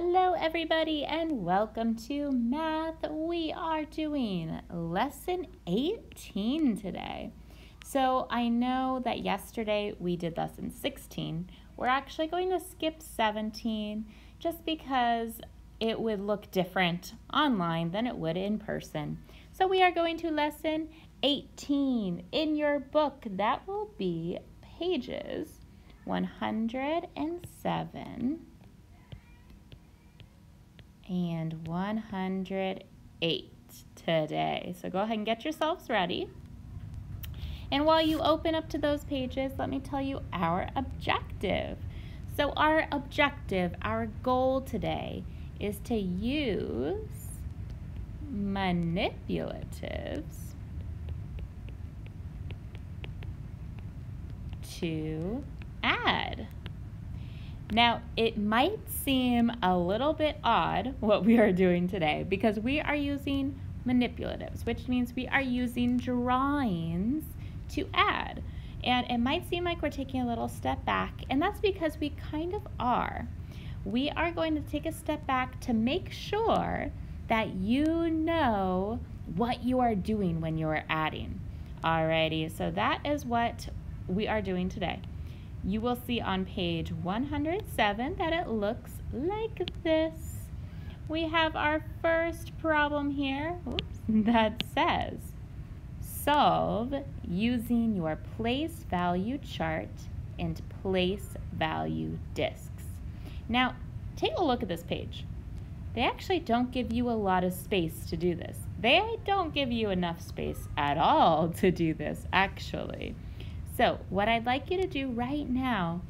Hello everybody and welcome to Math. We are doing lesson 18 today. So I know that yesterday we did lesson 16. We're actually going to skip 17 just because it would look different online than it would in person. So we are going to lesson 18. In your book, that will be pages 107 and 108 today. So go ahead and get yourselves ready. And while you open up to those pages, let me tell you our objective. So our objective, our goal today is to use manipulatives to add. Now, it might seem a little bit odd what we are doing today because we are using manipulatives, which means we are using drawings to add. And it might seem like we're taking a little step back, and that's because we kind of are. We are going to take a step back to make sure that you know what you are doing when you are adding. Alrighty, so that is what we are doing today. You will see on page 107 that it looks like this. We have our first problem here that says, solve using your place value chart and place value discs. Now, take a look at this page. They actually don't give you a lot of space to do this. They don't give you enough space at all to do this, actually. So what I'd like you to do right now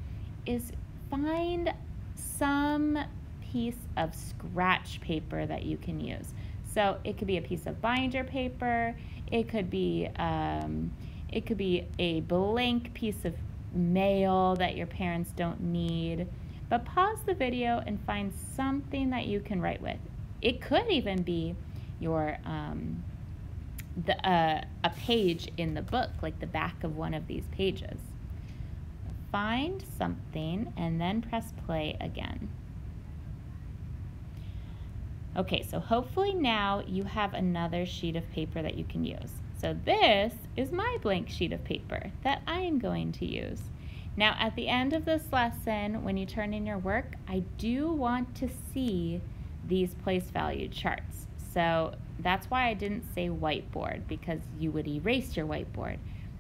is find some piece of scratch paper that you can use. So it could be a piece of binder paper, it could be a blank piece of mail that your parents don't need. But pause the video and find something that you can write with. It could even be your a page in the book, like the back of one of these pages. Find something and then press play again. Okay, so hopefully now you have another sheet of paper that you can use. So this is my blank sheet of paper that I am going to use. Now at the end of this lesson, when you turn in your work, I do want to see these place value charts. So that's why I didn't say whiteboard, because you would erase your whiteboard.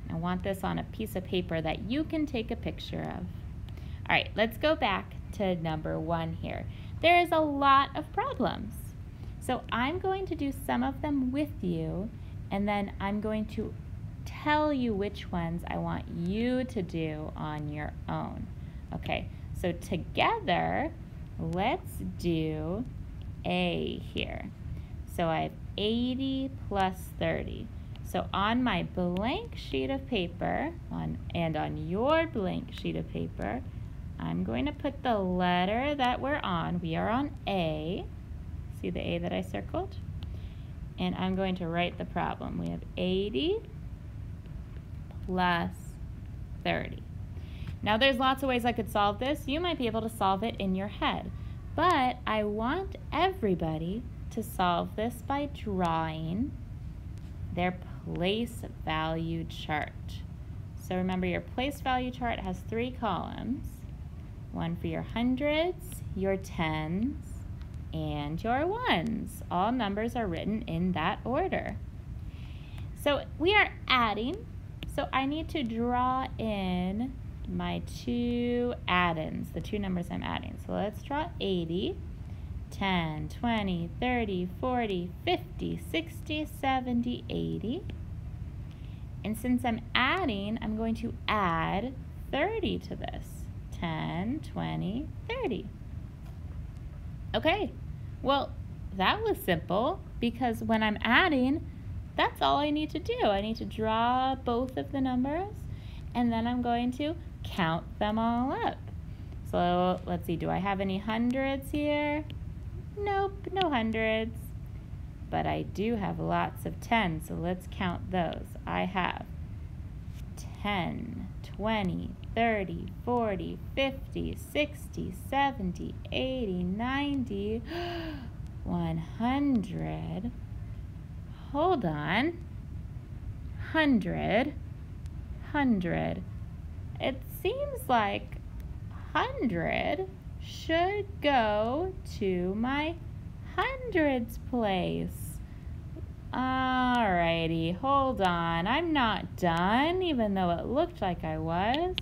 I want this on a piece of paper that you can take a picture of. All right, let's go back to number 1 here. There is a lot of problems. So I'm going to do some of them with you, and then I'm going to tell you which ones I want you to do on your own. Okay, so together, let's do A here. So I have 80 plus 30. So on my blank sheet of paper, and on your blank sheet of paper, I'm going to put the letter that we're on. We are on A. See the A that I circled? And I'm going to write the problem. We have 80 plus 30. Now there's lots of ways I could solve this. You might be able to solve it in your head. But I want everybody to solve this by drawing their place value chart. So remember, your place value chart has 3 columns. One for your hundreds, your tens, and your ones. All numbers are written in that order. So we are adding, so I need to draw in my 2 add-ins, the 2 numbers I'm adding. So let's draw 80, 10, 20, 30, 40, 50, 60, 70, 80. And since I'm adding, I'm going to add 30 to this. 10, 20, 30. Okay, well, that was simple because when I'm adding, that's all I need to do. I need to draw both of the numbers, and then I'm going to count them all up. So let's see, do I have any hundreds here? Nope, no hundreds. But I do have lots of tens, so let's count those. I have 10, 20, 30, 40, 50, 60, 70, 80, 90, 100. Hold on. 100, 100. It seems like 100 should go to my hundreds place. Alrighty, hold on. I'm not done, even though it looked like I was.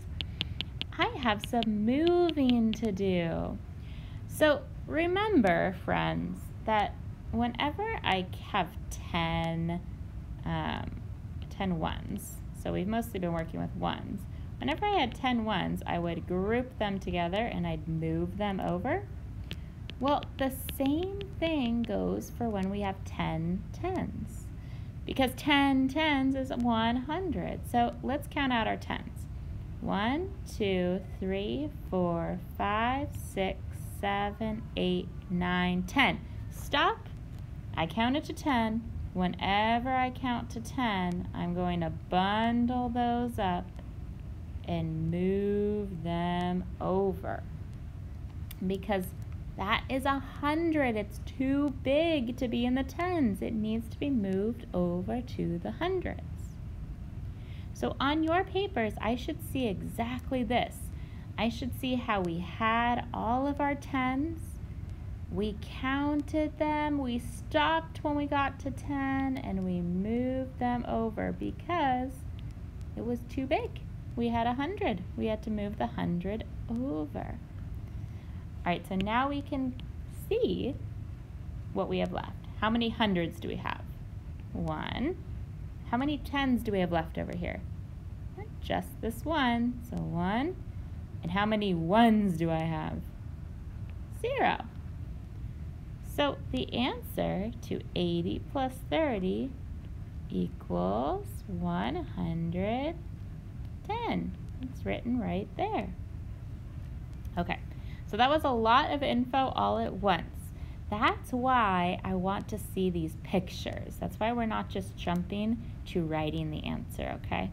I have some moving to do. So remember, friends, that whenever I have 10 ones, so we've mostly been working with ones. Whenever I had 10 ones, I would group them together and I'd move them over. Well, the same thing goes for when we have 10 tens, because 10 tens is 100. So let's count out our tens. 1, 2, 3, 4, 5, 6, 7, 8, 9, 10. Stop. I counted to 10. Whenever I count to 10, I'm going to bundle those up and move them over, because that is 100. It's too big to be in the tens. It needs to be moved over to the hundreds. So on your papers, I should see exactly this. I should see how we had all of our tens. We counted them. We stopped when we got to 10, and we moved them over because it was too big. We had 100. We had to move the 100 over. All right, so now we can see what we have left. How many hundreds do we have? 1. How many tens do we have left over here? Just this one, so 1. And how many ones do I have? 0. So the answer to 80 plus 30 equals 110. It's written right there. Okay. So that was a lot of info all at once. That's why I want to see these pictures. That's why we're not just jumping to writing the answer, okay?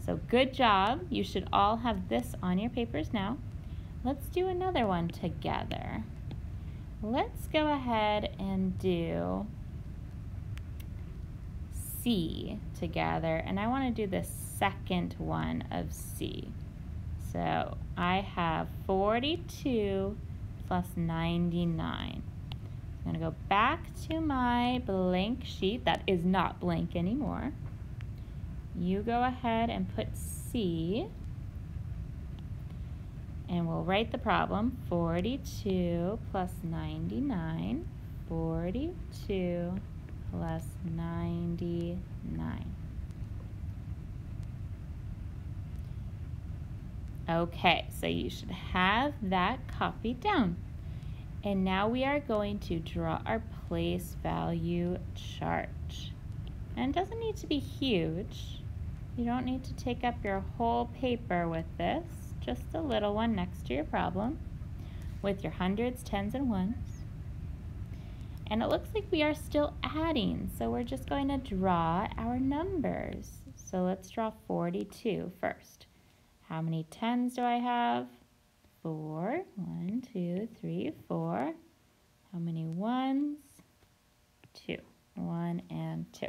So good job. You should all have this on your papers now. Let's do another one together. Let's go ahead and do C together, and I want to do the second one of C. So I have 42 plus 99. I'm going to go back to my blank sheet. That is not blank anymore. You go ahead and put C, and we'll write the problem. 42 plus 99. 42 plus 99. Okay, so you should have that copied down. And now we are going to draw our place value chart. And it doesn't need to be huge. You don't need to take up your whole paper with this, just a little one next to your problem with your hundreds, tens, and ones. And it looks like we are still adding, so we're just going to draw our numbers. So let's draw 42 first. How many tens do I have? 4. 1, 2, 3, 4. How many ones? 2. 1 and 2.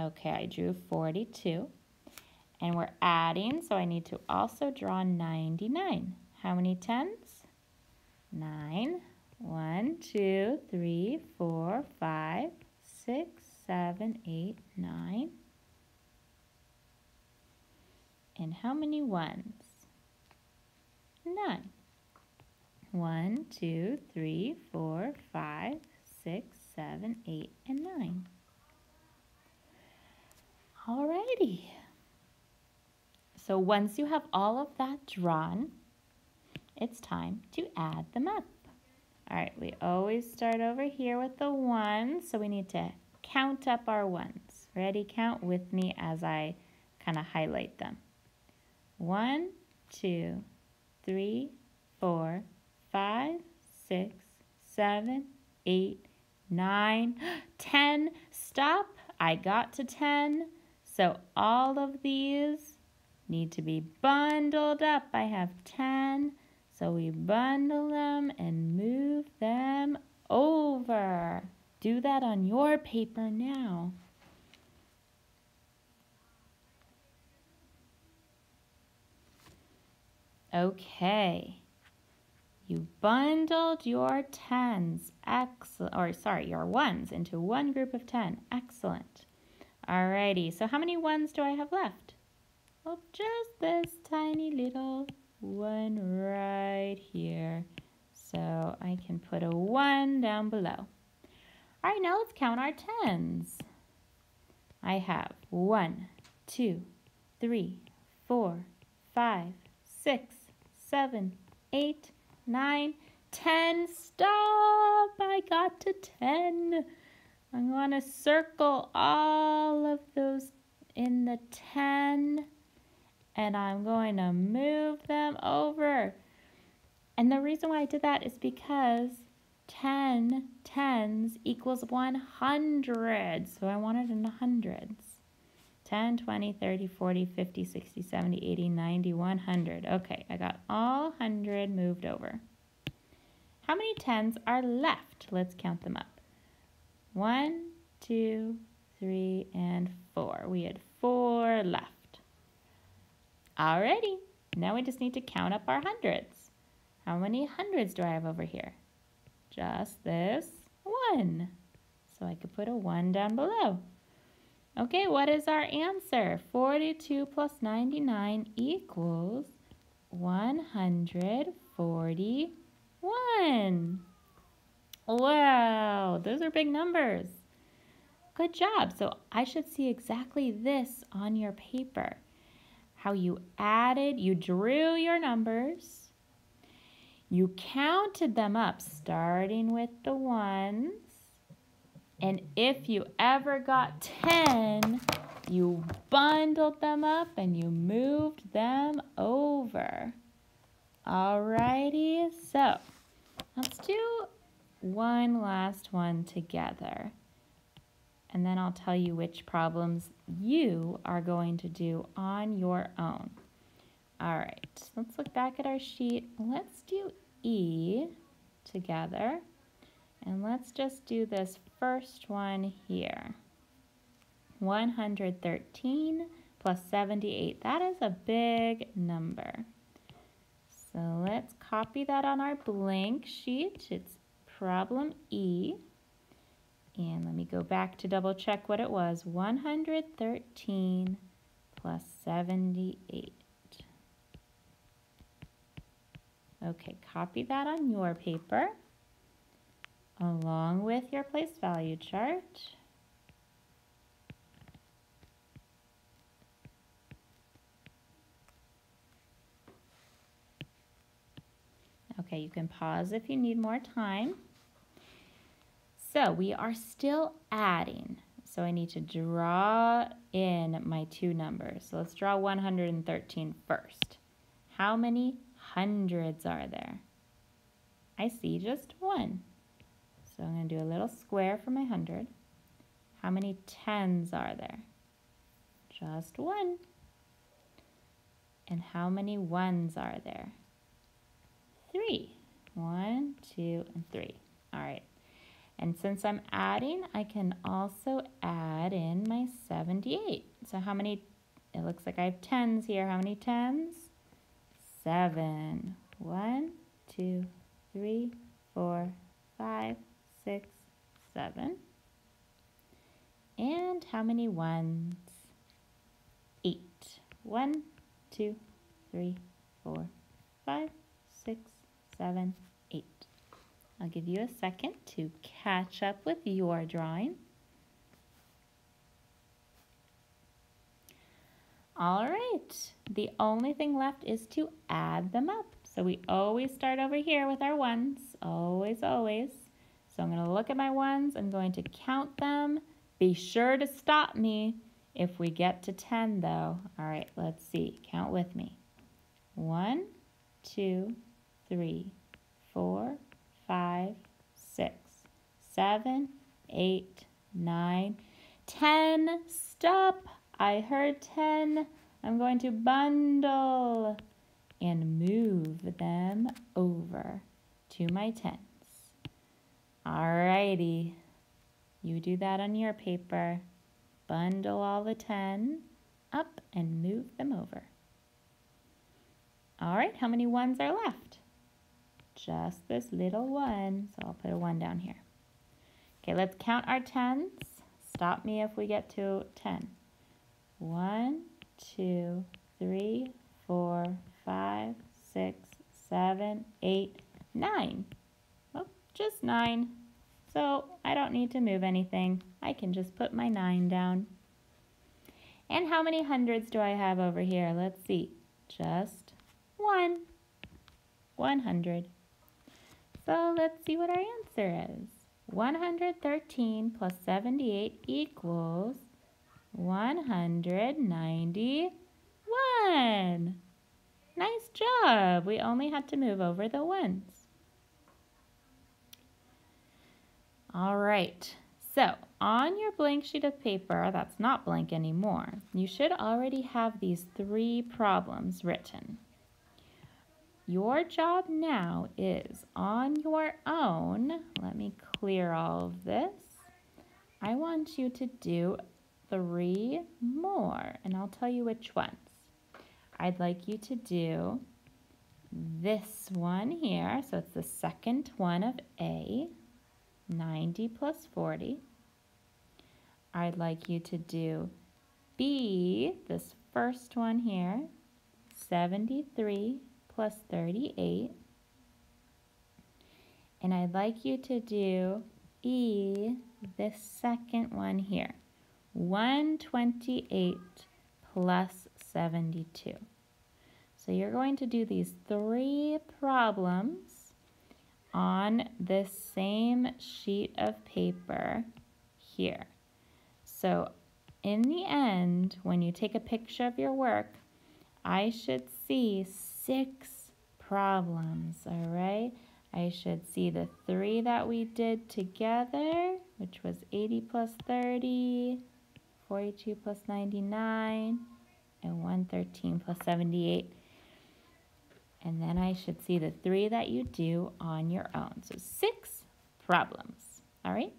Okay, I drew 42. And we're adding, so I need to also draw 99. How many tens? 9. 1, 2, 3, 4, 5, 6, 7, 8, 9. And how many ones? None. 1, 2, 3, 4, 5, 6, 7, 8, and 9. Alrighty. So once you have all of that drawn, it's time to add them up. All right, we always start over here with the ones, so we need to count up our ones. Ready? Count with me as I kind of highlight them. 1, 2, 3, 4, 5, 6, 7, 8, 9, 10. Stop. I got to 10. So all of these need to be bundled up. I have 10, so we bundle them and move them over. Do that on your paper now. Okay. You bundled your your ones into one group of 10. Excellent. Alrighty, so how many ones do I have left? Well, just this tiny little one right here. So I can put a 1 down below. All right, now let's count our tens. I have 1, 2, 3, 4, 5, 6, 7, 8, 9, 10. Stop! I got to 10. I'm going to circle all of those in the 10, and I'm going to move them over. And the reason why I did that is because 10 tens equals 100. So I want it in the hundreds. 10, 20, 30, 40, 50, 60, 70, 80, 90, 100. Okay, I got all 100 moved over. How many tens are left? Let's count them up. 1, 2, 3, and 4. We had 4 left. Alrighty, now we just need to count up our hundreds. How many hundreds do I have over here? Just this 1. So I could put a 1 down below. Okay, what is our answer? 42 plus 99 equals 141. Wow, those are big numbers. Good job. So I should see exactly this on your paper. How you added, you drew your numbers, you counted them up starting with the ones, and if you ever got 10, you bundled them up and you moved them over. Alrighty, so let's do one last one together. And then I'll tell you which problems you are going to do on your own. All right, let's look back at our sheet. Let's do E together. And let's just do this first one here. 113 plus 78. That is a big number. So let's copy that on our blank sheet. It's problem E. And let me go back to double check what it was. 113 plus 78. Okay, copy that on your paper along with your place value chart. Okay, you can pause if you need more time. So we are still adding. So I need to draw in my two numbers. So let's draw 113 first. How many hundreds are there? I see just one. So I'm going to do a little square for my 100. How many tens are there? Just one. And how many ones are there? 3. 1, 2, and 3. All right. And since I'm adding, I can also add in my 78. So how many, it looks like I have tens here. How many tens? 7. 1, 2, 3, 4, 5, 6, 7. And how many ones? 8. 1, 2, 3, 4, 5, 6, 7, 8. I'll give you a second to catch up with your drawing. All right, the only thing left is to add them up. So we always start over here with our ones, always, always. So I'm going to look at my ones, I'm going to count them. Be sure to stop me if we get to 10 though. All right, let's see, count with me. 1, 2, 3, 4, 5, 6, 7, 8, 9, 10. Stop. I heard 10. I'm going to bundle and move them over to my 10s. Alrighty, you do that on your paper. Bundle all the 10 up and move them over. All right, how many ones are left? Just this little one, so I'll put a 1 down here. Okay, let's count our 10s. Stop me if we get to 10. 1, 2, 3, 4, 5, 6, 7, 8, 9. Oh, just 9. So I don't need to move anything. I can just put my 9 down. And how many hundreds do I have over here? Let's see. Just 1. 100. So let's see what our answer is. 113 plus 78 equals 191. Nice job. We only had to move over the ones. All right. So on your blank sheet of paper, that's not blank anymore, you should already have these 3 problems written. Your job now is on your own. Let me clear all of this. I want you to do 3 more, and I'll tell you which ones. I'd like you to do this one here. So it's the second one of A, 90 plus 40. I'd like you to do B, this first one here, 73 plus 38. And I'd like you to do E, this second one here, 128 plus 72. So you're going to do these 3 problems on this same sheet of paper here. So in the end, when you take a picture of your work, I should see 6 problems, all right? I should see the 3 that we did together, which was 80 plus 30, 42 plus 99, and 113 plus 78. And then I should see the 3 that you do on your own. So 6 problems, all right?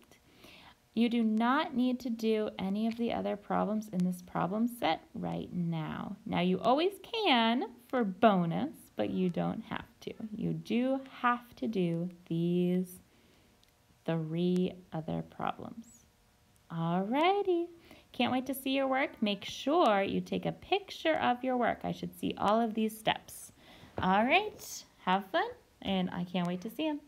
You do not need to do any of the other problems in this problem set right now. Now you always can for bonus, but you don't have to. You do have to do these 3 other problems. Alrighty, can't wait to see your work. Make sure you take a picture of your work. I should see all of these steps. All right, have fun, and I can't wait to see them.